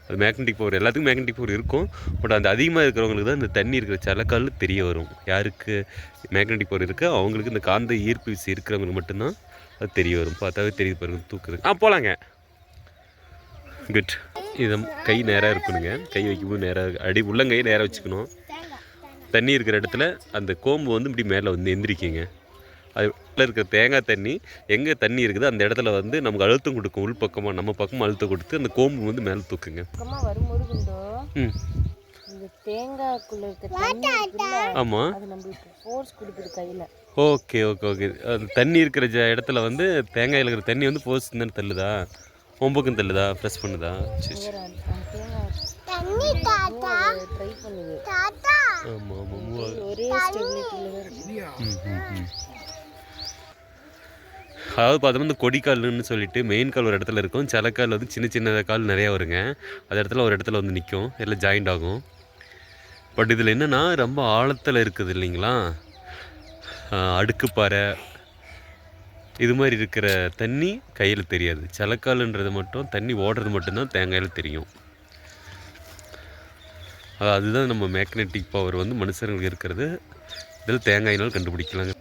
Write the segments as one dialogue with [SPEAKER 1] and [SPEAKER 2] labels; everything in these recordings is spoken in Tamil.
[SPEAKER 1] அது மேக்னெட்டிக் பவர் எல்லாத்துக்கும் மேக்னெட்டிக் பவர் இருக்கும். பட் அந்த அதிகமாக இருக்கிறவங்களுக்கு தான் இந்த தண்ணி இருக்கிற சலக்கால் தெரிய வரும். யாருக்கு மேக்னெட்டிக் பவர் இருக்கோ அவங்களுக்கு இந்த காந்த ஈர்ப்பு விசை இருக்கிறவங்களுக்கு மட்டும்தான் அது தெரிய வரும். பார்த்தாவே தெரியுது பாருங்க தூக்குறது. போகலாங்க. குட். இதை கை நேராக இருக்கணுங்க. கை வைக்கும்போது நேராக உள்ளங்கை நேராக வச்சுக்கணும். தண்ணி இருக்கிற இடத்துல அந்த கோம்பு வந்து இப்படி மேலே வந்து எந்திரிக்குங்க. அது இருக்கிற தேங்காய் தண்ணி எங்கே தண்ணி இருக்குது அந்த இடத்துல வந்து நமக்கு அழுத்தம் கொடுக்கும். உள் பக்கமாக நம்ம பக்கமாக அழுத்தம் கொடுத்து அந்த கோம்பு வந்து மேலே தூக்குங்க.
[SPEAKER 2] வரும்போது இந்த தேங்காய்க்குள்ள இருக்க தண்ணி
[SPEAKER 1] ஆமாம்,
[SPEAKER 2] அது நம்மளுக்கு ஃபோர்ஸ் கொடுக்குது கையில்.
[SPEAKER 1] Okay okay okay. அது தண்ணி இருக்கிற இடத்துல வந்து தேங்காயில் இருக்கிற தண்ணி வந்து ஃபோர்ஸ் தானே தள்ளுதா, ஒம்புக்கும் தள்ளுதா, ப்ரெஸ் பண்ணுதா? சரி
[SPEAKER 2] ட்ரை பண்ணுது.
[SPEAKER 1] ஆமாம் ஆமாம்,
[SPEAKER 2] ஒரே ஸ்டெபிலிட்டியில் தான் இருக்கு.
[SPEAKER 1] அதாவது பார்த்தோம்னா இந்த கொடிக்கால்னு சொல்லிட்டு மெயின் கால் ஒரு இடத்துல இருக்கும். சிலக்கால் வந்து சின்ன சின்ன கால் நிறையா வருங்க. அது இடத்துல ஒரு இடத்துல வந்து நிற்கும், எல்லாம் ஜாயிண்ட் ஆகும். பட் இதில் என்னென்னா ரொம்ப ஆழத்தில் இருக்குது இல்லைங்களா, அடுக்குப்பாறை இது மாதிரி இருக்கிற தண்ணி கையில் தெரியாது. சிலக்கால்ன்றது மட்டும் தண்ணி ஓடுறது மட்டும்தான் தேங்காயில் தெரியும். அதுதான் நம்ம மேக்னெட்டிக் பவர் வந்து மனுஷங்களுக்கு இருக்கிறது. இதில் தேங்காயினால் கண்டுபிடிக்கலாங்க.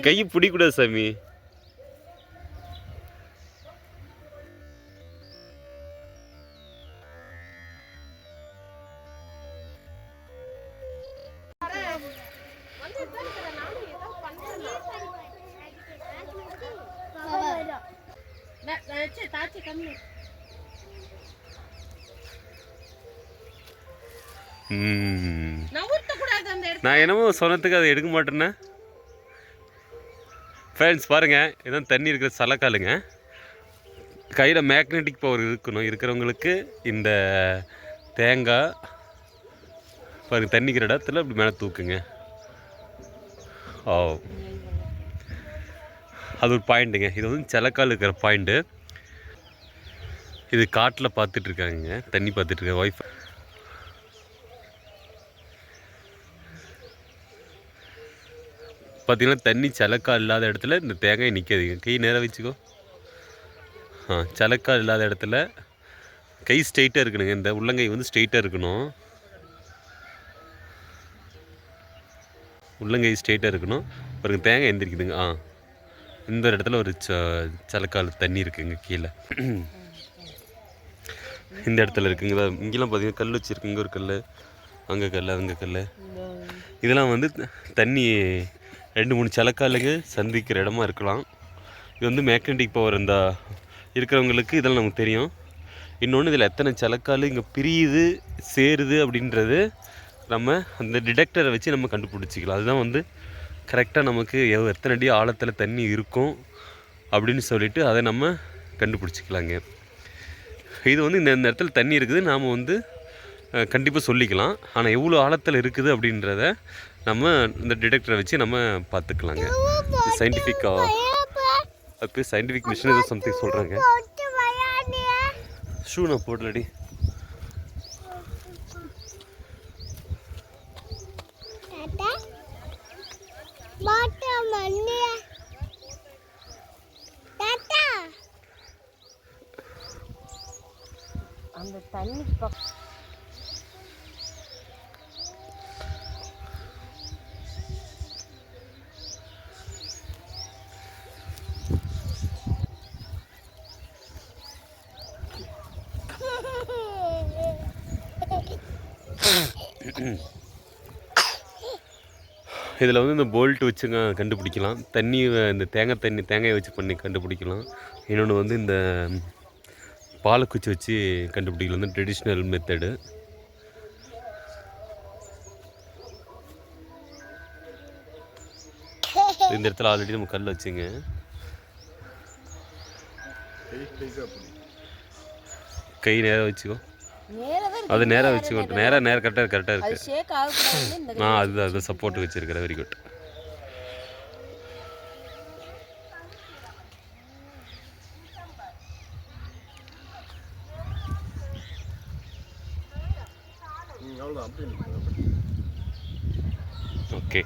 [SPEAKER 1] கையை பிடிக்கூடாது சாமி. நான் என்னமோ சொன்னதுக்கு அதை எடுக்க மாட்டேன்னே. ஃப்ரெண்ட்ஸ் பாருங்கள், இதான் தண்ணி இருக்கிற சலக்காலுங்க. கையில் மேக்னெட்டிக் பவர் இருக்கிறவங்களுக்கு இந்த தேங்காய் பாருங்கள் தண்ணிக்கிற இடத்துல இப்படி மேலே தூக்குங்க. அது ஒரு பாயிண்ட்டுங்க. இது வந்து சிலக்கால் இருக்கிற பாயிண்ட்டு. இது காட்டில் பார்த்துட்ருக்காங்க, தண்ணி பார்த்துட்ருக்காங்க ஒய்ஃப். பார்த்தீங்கன்னா தண்ணி சிலக்கால் இல்லாத இடத்துல இந்த தேங்காய் நிற்காதுங்க. கை நேராக வச்சுக்கோ. சிலக்கால் இல்லாத இடத்துல கை ஸ்ட்ரெயிட்டாக இருக்கணுங்க. இந்த உள்ளங்கை வந்து ஸ்ட்ரெயிட்டாக இருக்கணும். உள்ளங்கை ஸ்ட்ரெயிட்டாக இருக்கணும். பாருங்க தேங்காய் எந்திரிக்குதுங்க. இந்த இடத்துல ஒரு சிலக்கால் தண்ணி இருக்குங்க கீழே. இந்த இடத்துல இருக்குங்களா. இங்கெல்லாம் பார்த்தீங்கன்னா கல் வச்சுருக்குங்க. ஒரு கல், அங்கே கல், அங்கே கல். இதெல்லாம் வந்து தண்ணி 2-3 சிலக்காலுங்க சந்திக்கிற இடமா இருக்கலாம். இது வந்து மேக்னெட்டிக் பவர் இந்த இருக்கிறவங்களுக்கு இதெல்லாம் நமக்கு தெரியும். இன்னொன்று இதில் எத்தனை சிலக்கால் இங்கே பிரியுது சேருது அப்படின்றது நம்ம அந்த டிடெக்டரை வச்சு நம்ம கண்டுபிடிச்சிக்கலாம். அதுதான் வந்து கரெக்டாக நமக்கு எத்தனை அடி ஆழத்தில் தண்ணி இருக்கும் அப்படின்னு சொல்லிவிட்டு அதை நம்ம கண்டுபிடிச்சிக்கலாங்க. இது வந்து இந்த இடத்துல தண்ணி இருக்குது நாம் வந்து கண்டிப்பாக சொல்லிக்கலாம். ஆனால் எவ்வளோ ஆழத்தில் இருக்குது அப்படின்றத நம்ம இந்த டிடெக்டரை வச்சு நம்ம பார்த்துக்கலாங்க. சயின்டிஃபிக்காக அது பேர் சயின்டிஃபிக் மிஷின் ஏதோ சம்திங் சொல்கிறாங்க. ஷூ நான் போடலடி.
[SPEAKER 2] அந்த தண்ணி
[SPEAKER 1] இதில் வந்து இந்த போல்ட் வச்சுங்க கண்டுபிடிக்கலாம். தண்ணி இந்த தேங்காயை வச்சு பண்ணி கண்டுபிடிக்கலாம். இன்னொன்று வந்து இந்த பாலக்குச்சி வச்சு கண்டுபிடிக்கலாம். வந்து ட்ரெடிஷ்னல் மெத்தடு. இந்த இடத்துல ஆல்ரெடி நம்ம கல் வச்சுங்க. கை நேராக வச்சுக்கோ. அது நேராக வச்சுக்கோ. நேராக கரெக்டாக இருக்குது. அது சப்போர்ட் வச்சுருக்கிறேன். Very good. ஓகே.